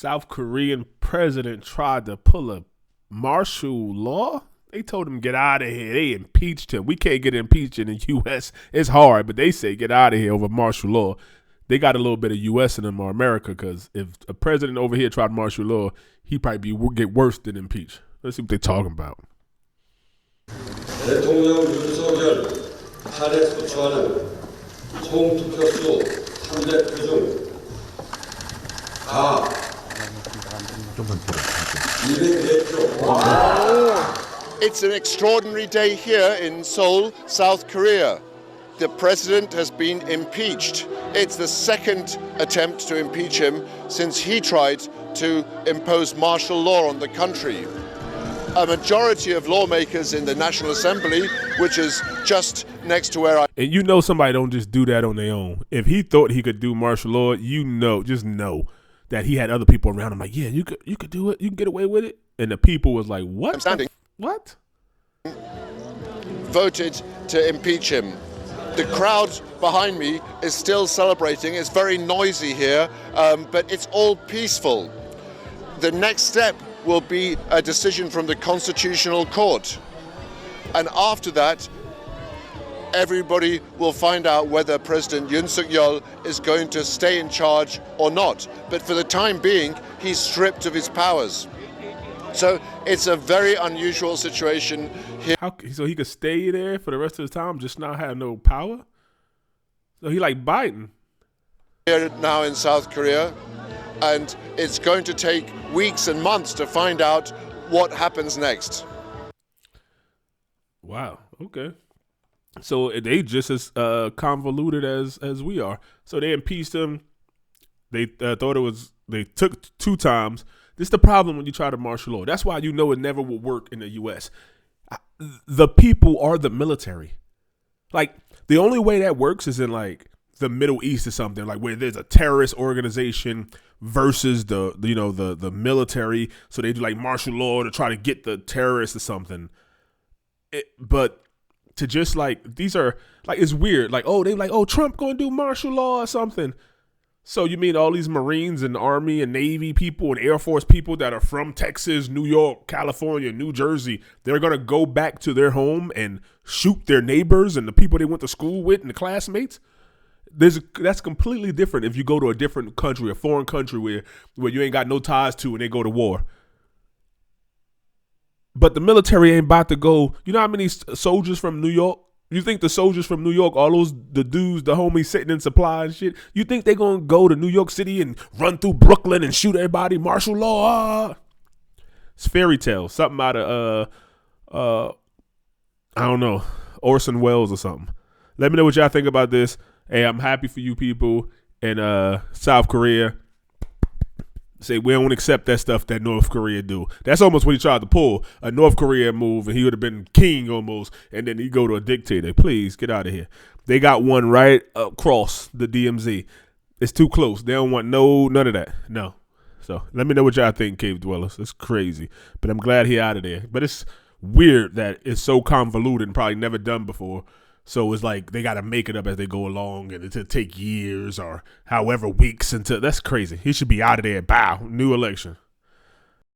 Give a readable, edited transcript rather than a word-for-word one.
South Korean president tried to pull a martial law. They told him get out of here. They impeached him. We can't get impeached in the U.S. It's hard, but they say get out of here over martial law. They got a little bit of U.S. in them or America, because if a president over here tried martial law, he probably get worse than impeached. Let's see what they're talking about. 대통령 윤석열 탄핵 소추안은 총 투표수 300표 중 다 204표. It's an extraordinary day here in Seoul, South Korea. The president has been impeached. It's the second attempt to impeach him since he tried to impose martial law on the country. A majority of lawmakers in the National Assembly, which is just next to where I... And you know somebody don't just do that on their own. If he thought he could do martial law, just know that he had other people around him like, yeah, you could do it. You can get away with it. And the people was like, what? I'm standing. What? Voted to impeach him. The crowd behind me is still celebrating. It's very noisy here, but it's all peaceful. The next step will be a decision from the Constitutional Court. And after that, everybody will find out whether President Yoon Suk-yeol is going to stay in charge or not. But for the time being, he's stripped of his powers. So it's a very unusual situation here. So he could stay there for the rest of his time, just not have no power? So he like Biden. Here now in South Korea, and it's going to take weeks and months to find out what happens next. Wow. Okay. So they just as convoluted as we are. So they impeached him. They they took 2 times. This is the problem when you try to martial law. That's why you know it never will work in the U.S. The people are the military. Like, the only way that works is in like the Middle East or something, like where there's a terrorist organization versus the military. So they do like martial law to try to get the terrorists or something. But to just like, these are like, it's weird. Like, oh, they like, oh, Trump going to do martial law or something. So you mean all these Marines and Army and Navy people and Air Force people that are from Texas, New York, California, New Jersey, they're going to go back to their home and shoot their neighbors and the people they went to school with and the classmates? That's completely different if you go to a different country, a foreign country where you ain't got no ties to and they go to war. But the military ain't about to go. You know how many soldiers from New York? You think the soldiers from New York, the dudes, the homies sitting in supply and shit, you think they're going to go to New York City and run through Brooklyn and shoot everybody, martial law? It's fairy tale. Something out of, I don't know, Orson Welles or something. Let me know what y'all think about this. Hey, I'm happy for you people in South Korea. Say we don't accept that stuff that North Korea do. That's almost what he tried to pull, a North Korea move, and he would have been king almost, and then he go to a dictator. Please get out of here. They got one right across the DMZ. It's too close. They don't want none of that. No. So let me know what y'all think, Cave Dwellers. It's crazy, but I'm glad he out of there. But it's weird that it's so convoluted and probably never done before. So it's like they got to make it up as they go along, and it'll take years or however weeks until. That's crazy. He should be out of there. Bow. New election.